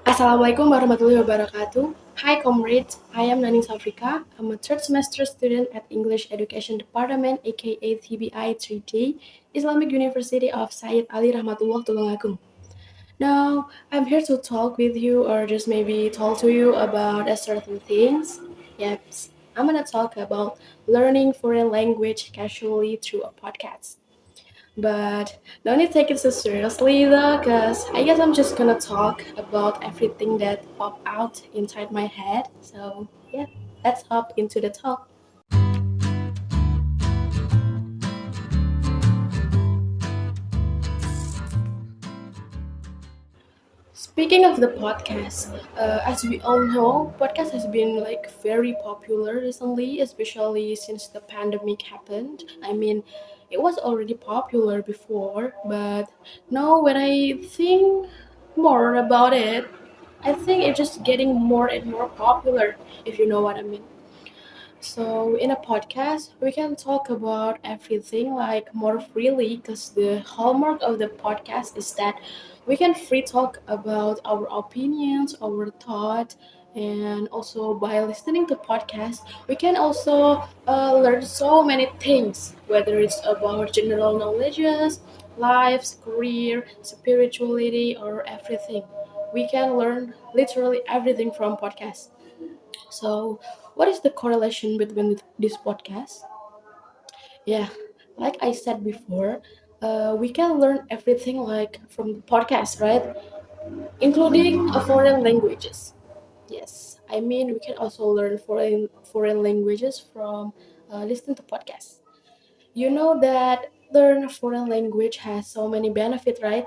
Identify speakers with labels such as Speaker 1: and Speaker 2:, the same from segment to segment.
Speaker 1: Assalamualaikum warahmatullahi wabarakatuh. Hi comrades, I am Safrika. I'm a third semester student at English Education Department aka TBI 3D, Islamic University of Syed Ali Rahmatullah Tulungagung. Now, I'm here to talk with you or just maybe talk to you about a certain things. Yes, I'm gonna talk about learning foreign language casually through a podcast. But don't need to take it so seriously though, because I guess I'm just gonna talk about everything that popped out inside my head. So yeah, let's hop into the talk. Speaking of the podcast, as we all know, podcast has been like very popular recently, especially since the pandemic happened. I mean, it was already popular before, but now when I think more about it, I think it's just getting more and more popular, if you know what I mean. So, in a podcast, we can talk about everything like more freely because the hallmark of the podcast is that we can free talk about our opinions, our thoughts, and also by listening to podcasts, we can also learn so many things, whether it's about general knowledges, lives, career, spirituality, or everything. We can learn literally everything from podcasts. So, what is the correlation between this podcast? Yeah, like I said before, we can learn everything like from the podcast, right? Including foreign languages. Yes, I mean we can also learn foreign languages from listening to podcasts. You know that learn foreign language has so many benefits, right?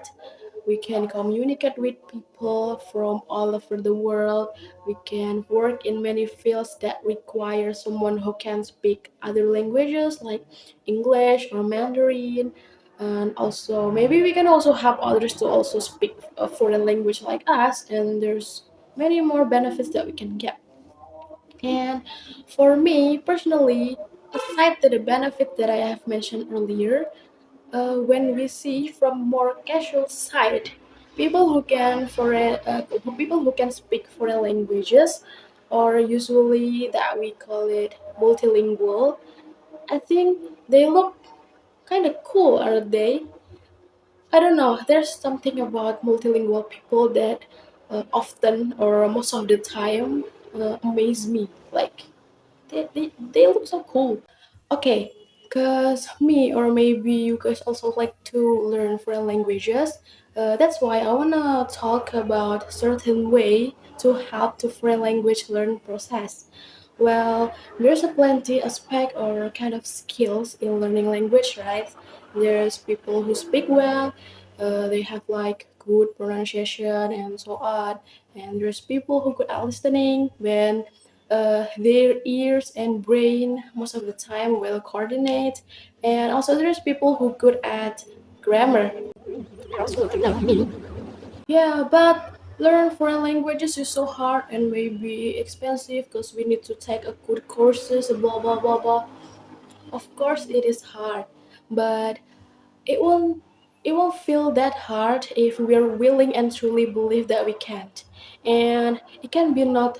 Speaker 1: We can communicate with people from all over the world. We can work in many fields that require someone who can speak other languages like English or Mandarin. And also, maybe we can also help others to also speak a foreign language like us. And there's many more benefits that we can get. And for me personally, aside to the benefit that I have mentioned earlier, when we see from more casual side, people who can speak foreign languages, or usually that we call it multilingual, I think they look kind of cool, aren't they? I don't know. There's something about multilingual people that often or most of the time amaze me. Like they look so cool. Okay, because me or maybe you guys also like to learn foreign languages. That's why I wanna talk about certain way to help the foreign language learn process. Well, there's a plenty aspect or kind of skills in learning language, right? There's people who speak well, they have like good pronunciation and so on, and there's people who good at listening when their ears and brain most of the time will coordinate, and also there's people who good at grammar. Yeah, but learn foreign languages is so hard and maybe expensive because we need to take a good courses, blah blah blah blah. Of course, it is hard, but it won't it won't feel that hard if we are willing and truly believe that we can't. And it can be not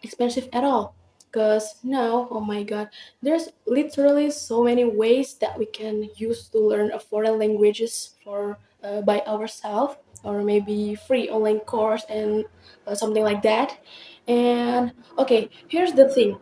Speaker 1: expensive at all, because now, oh my god, there's literally so many ways that we can use to learn a foreign languages for by ourselves, or maybe free online course and something like that. And okay, here's the thing,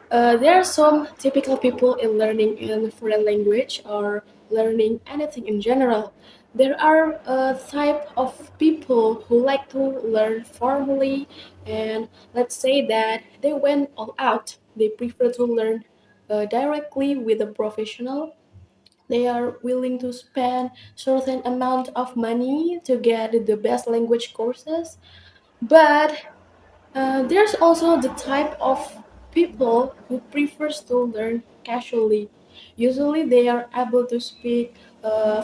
Speaker 1: there are some typical people in learning in foreign language or learning anything in general. There are a type of people who like to learn formally, and let's say that they went all out. They prefer to learn directly with a professional. They are willing to spend certain amount of money to get the best language courses. But there's also the type of people who prefers to learn casually. Usually, they are able to speak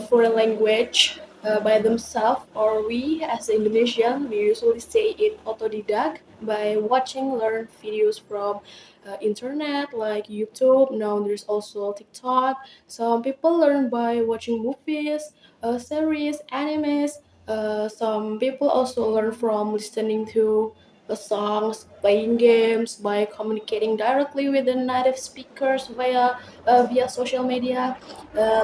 Speaker 1: foreign language by themselves, or we as Indonesian, we usually say it autodidact by watching learn videos from internet like YouTube. Now there's also TikTok. Some people learn by watching movies, series, animes, Some people also learn from listening to the songs, playing games, by communicating directly with the native speakers via social media,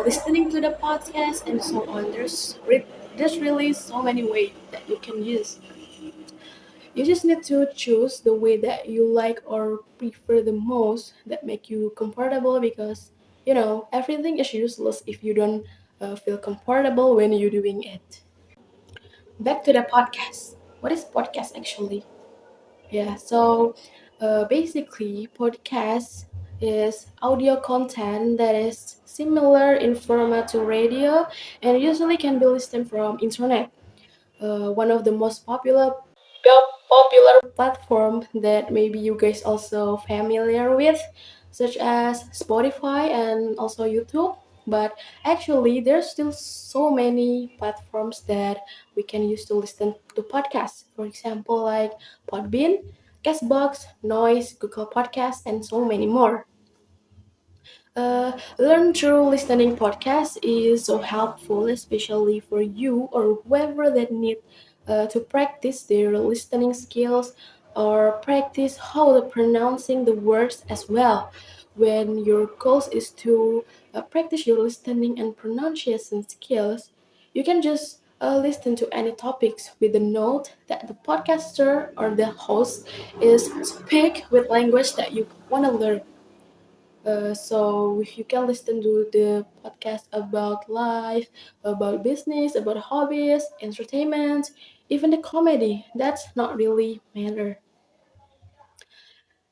Speaker 1: listening to the podcast, and so on. There's really so many ways that you can use. You just need to choose the way that you like or prefer the most that make you comfortable, because everything is useless if you don't feel comfortable when you're doing it. Back to the podcast. What is podcast actually? Yeah, so basically, podcast is audio content that is similar in format to radio and usually can be listened from internet. One of the most popular platform that maybe you guys also familiar with, such as Spotify and also YouTube. But actually, there's still so many platforms that we can use to listen to podcasts. For example, like Podbean, Castbox, Noise, Google Podcasts, and so many more. Learn through listening podcasts is so helpful, especially for you or whoever that need to practice their listening skills or practice how to pronouncing the words as well. When your goal is to practice your listening and pronunciation skills, you can just listen to any topics with the note that the podcaster or the host is speak with language that you want to learn. So you can listen to the podcast about life, about business, about hobbies, entertainment, even the comedy. That's not really matter.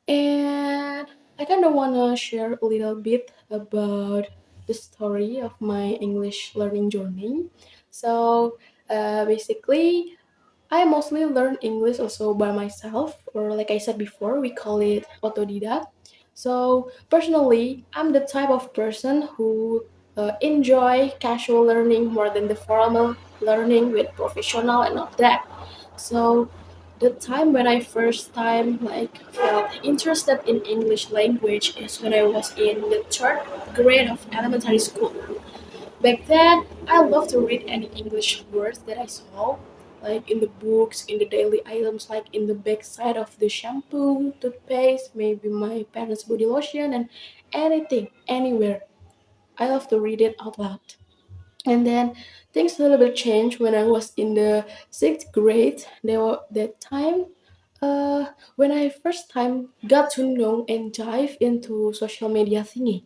Speaker 1: And I kind of wanna share a little bit about the story of my English learning journey. So basically, I mostly learn English also by myself, or like I said before, we call it autodidact. So personally, I'm the type of person who enjoy casual learning more than the formal learning with professional and all that. So the time when I first time like felt interested in English language is when I was in the third grade of elementary school. Back then, I loved to read any English words that I saw, like in the books, in the daily items, like in the back side of the shampoo, toothpaste, maybe my parents' body lotion, and anything, anywhere. I love to read it out loud. And then things a little bit changed when I was in the sixth grade. There were that time when I first time got to know and dive into social media thingy.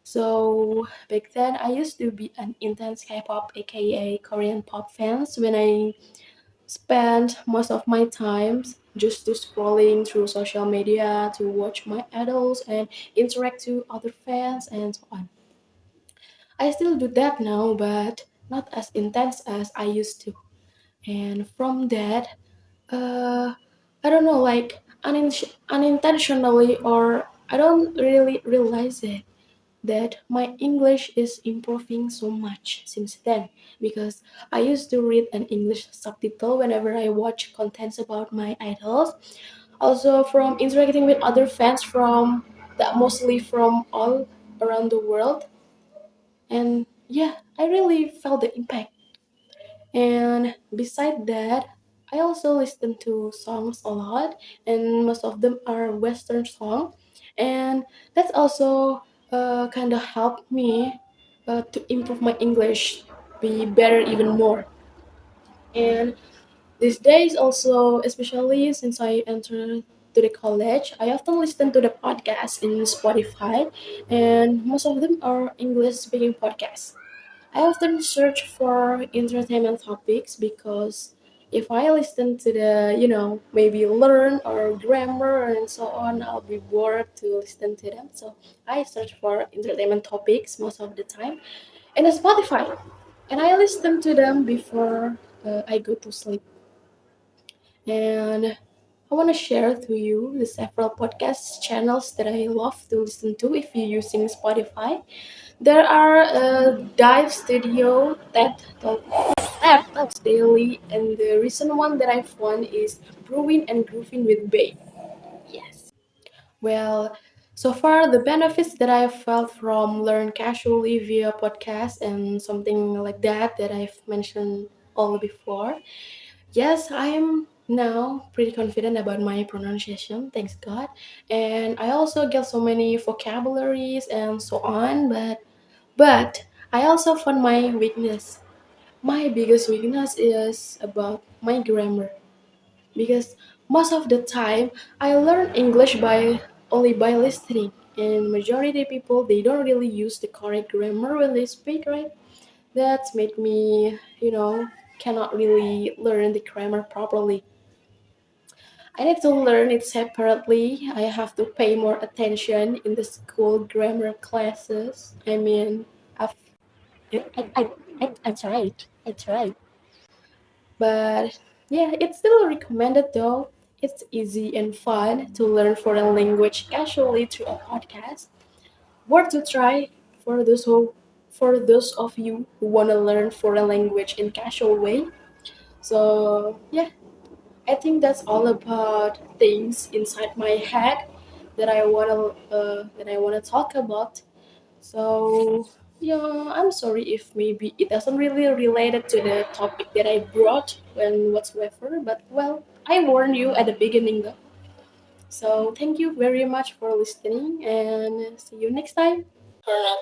Speaker 1: So back then, I used to be an intense K-pop, aka Korean pop fans. When I spent most of my times just to scrolling through social media to watch my idols and interact to other fans and so on. I still do that now, but not as intense as I used to. And from that, uh, I don't know, like unintentionally, or I don't really realize it that my English is improving so much since then, because I used to read an English subtitle whenever I watch contents about my idols. Also from interacting with other fans from that mostly from all around the world. And yeah, I really felt the impact. And beside that, I also listen to songs a lot, and most of them are Western songs, and that's also kind of helped me to improve my English, be better even more. And these days also, especially since I entered to the college, I often listen to the podcast in Spotify, and most of them are English speaking podcasts. I often search for entertainment topics because if I listen to maybe learn or grammar and so on, I'll be bored to listen to them. So I search for entertainment topics most of the time in Spotify, and I listen to them before I go to sleep. And I want to share to you the several podcast channels that I love to listen to if you're using Spotify. There are Dive Studio, Talks Daily, and the recent one that I found is Brewing and Grooving with Babe. Yes. Well, so far the benefits that I've felt from learn casually via podcast and something like that I've mentioned all before. Yes, I am now pretty confident about my pronunciation, thanks God. And I also get so many vocabularies and so on, but I also found my weakness. My biggest weakness is about my grammar because most of the time I learn English by only by listening, and majority of people they don't really use the correct grammar when they speak, right? That's made me, cannot really learn the grammar properly. I need to learn it separately. I have to pay more attention in the school grammar classes. I mean, I've, I tried. I tried. But yeah, it's still recommended though. It's easy and fun to learn foreign language casually through a podcast. Worth to try for those of you who want to learn foreign language in casual way. So yeah, I think that's all about things inside my head that I wanna talk about. So yeah, I'm sorry if maybe it doesn't really related to the topic that I brought when whatsoever, but well, I warned you at the beginning though. So thank you very much for listening and see you next time. Or not.